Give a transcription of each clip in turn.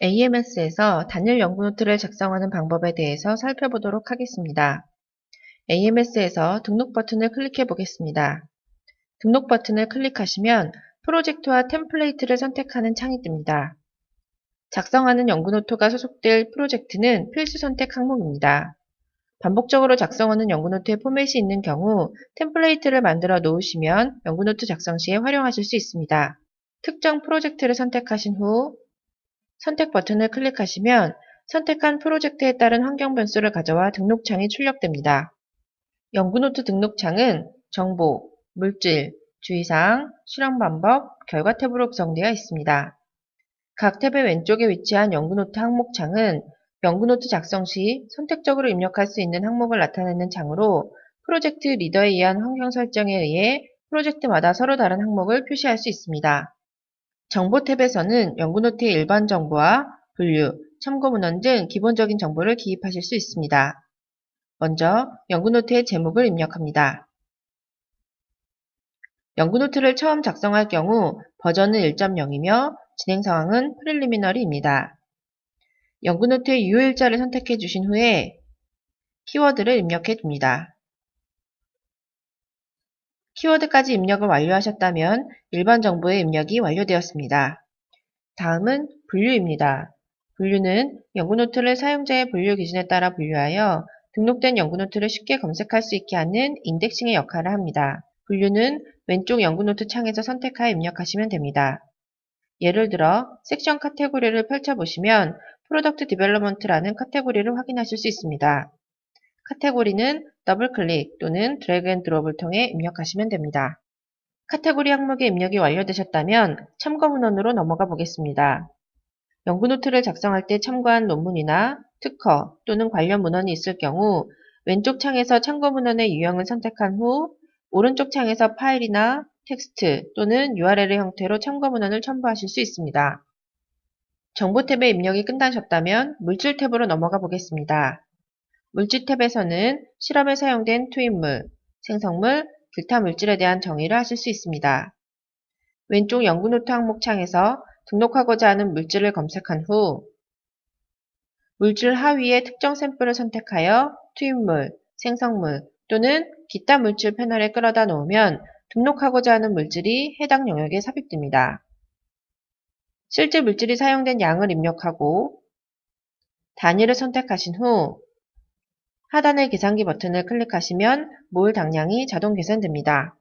AMS에서 단일 연구노트를 작성하는 방법에 대해서 살펴보도록 하겠습니다. AMS에서 등록 버튼을 클릭해 보겠습니다. 등록 버튼을 클릭하시면 프로젝트와 템플레이트를 선택하는 창이 뜹니다. 작성하는 연구노트가 소속될 프로젝트는 필수 선택 항목입니다. 반복적으로 작성하는 연구노트의 포맷이 있는 경우 템플레이트를 만들어 놓으시면 연구노트 작성 시에 활용하실 수 있습니다. 특정 프로젝트를 선택하신 후 선택 버튼을 클릭하시면 선택한 프로젝트에 따른 환경 변수를 가져와 등록창이 출력됩니다. 연구노트 등록창은 정보, 물질, 주의사항, 실험 방법, 결과 탭으로 구성되어 있습니다. 각 탭의 왼쪽에 위치한 연구노트 항목창은 연구노트 작성 시 선택적으로 입력할 수 있는 항목을 나타내는 창으로 프로젝트 리더에 의한 환경 설정에 의해 프로젝트마다 서로 다른 항목을 표시할 수 있습니다. 정보 탭에서는 연구노트의 일반 정보와 분류, 참고 문헌 등 기본적인 정보를 기입하실 수 있습니다. 먼저 연구노트의 제목을 입력합니다. 연구노트를 처음 작성할 경우 버전은 1.0이며 진행 상황은 프릴리미너리입니다. 연구노트의 유효일자를 선택해 주신 후에 키워드를 입력해 둡니다. 키워드까지 입력을 완료하셨다면 일반 정보의 입력이 완료되었습니다. 다음은 분류입니다. 분류는 연구노트를 사용자의 분류 기준에 따라 분류하여 등록된 연구노트를 쉽게 검색할 수 있게 하는 인덱싱의 역할을 합니다. 분류는 왼쪽 연구노트 창에서 선택하여 입력하시면 됩니다. 예를 들어 섹션 카테고리를 펼쳐보시면 프로덕트 디벨롭먼트라는 카테고리를 확인하실 수 있습니다. 카테고리는 더블클릭 또는 드래그 앤 드롭을 통해 입력하시면 됩니다. 카테고리 항목의 입력이 완료되셨다면 참고 문헌으로 넘어가 보겠습니다. 연구노트를 작성할 때 참고한 논문이나 특허 또는 관련 문헌이 있을 경우 왼쪽 창에서 참고 문헌의 유형을 선택한 후 오른쪽 창에서 파일이나 텍스트 또는 URL의 형태로 참고 문헌을 첨부하실 수 있습니다. 정보 탭의 입력이 끝나셨다면 물질 탭으로 넘어가 보겠습니다. 물질 탭에서는 실험에 사용된 투입물, 생성물, 기타 물질에 대한 정의를 하실 수 있습니다. 왼쪽 연구노트 항목 창에서 등록하고자 하는 물질을 검색한 후 물질 하위에 특정 샘플을 선택하여 투입물, 생성물 또는 기타 물질 패널에 끌어다 놓으면 등록하고자 하는 물질이 해당 영역에 삽입됩니다. 실제 물질이 사용된 양을 입력하고 단위를 선택하신 후 하단의 계산기 버튼을 클릭하시면 몰 당량이 자동 계산됩니다.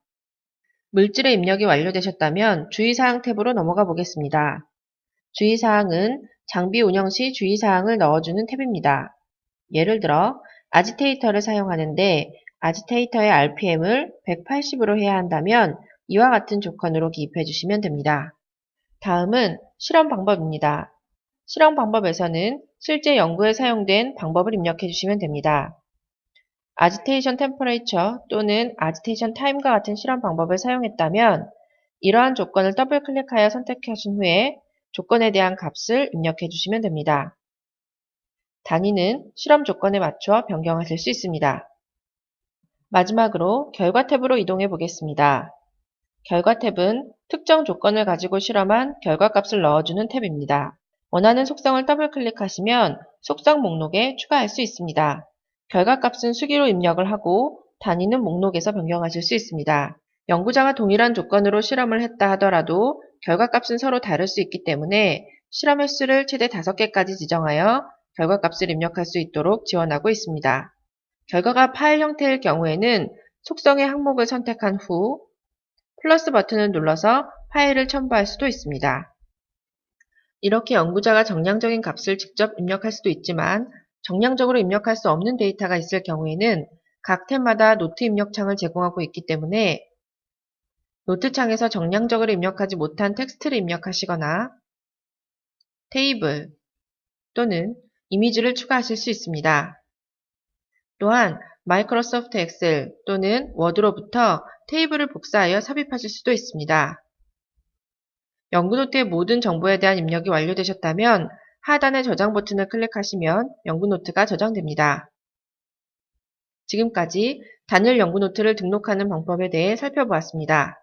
물질의 입력이 완료되셨다면 주의사항 탭으로 넘어가 보겠습니다. 주의사항은 장비 운영 시 주의사항을 넣어주는 탭입니다. 예를 들어 아지테이터를 사용하는데 아지테이터의 RPM을 180으로 해야 한다면 이와 같은 조건으로 기입해 주시면 됩니다. 다음은 실험 방법입니다. 실험 방법에서는 실제 연구에 사용된 방법을 입력해 주시면 됩니다. 아지테이션 템퍼레이처 또는 아지테이션 타임과 같은 실험 방법을 사용했다면 이러한 조건을 더블 클릭하여 선택하신 후에 조건에 대한 값을 입력해 주시면 됩니다. 단위는 실험 조건에 맞춰 변경하실 수 있습니다. 마지막으로 결과 탭으로 이동해 보겠습니다. 결과 탭은 특정 조건을 가지고 실험한 결과값을 넣어주는 탭입니다. 원하는 속성을 더블 클릭하시면 속성 목록에 추가할 수 있습니다. 결과값은 수기로 입력을 하고 단위는 목록에서 변경하실 수 있습니다. 연구자가 동일한 조건으로 실험을 했다 하더라도 결과값은 서로 다를 수 있기 때문에 실험 횟수를 최대 5개까지 지정하여 결과값을 입력할 수 있도록 지원하고 있습니다. 결과가 파일 형태일 경우에는 속성의 항목을 선택한 후 플러스 버튼을 눌러서 파일을 첨부할 수도 있습니다. 이렇게 연구자가 정량적인 값을 직접 입력할 수도 있지만 정량적으로 입력할 수 없는 데이터가 있을 경우에는 각 탭마다 노트 입력창을 제공하고 있기 때문에 노트 창에서 정량적으로 입력하지 못한 텍스트를 입력하시거나 테이블 또는 이미지를 추가하실 수 있습니다. 또한 마이크로소프트 엑셀 또는 워드로부터 테이블을 복사하여 삽입하실 수도 있습니다. 연구노트의 모든 정보에 대한 입력이 완료되셨다면 하단의 저장 버튼을 클릭하시면 연구노트가 저장됩니다. 지금까지 단일 연구노트를 등록하는 방법에 대해 살펴보았습니다.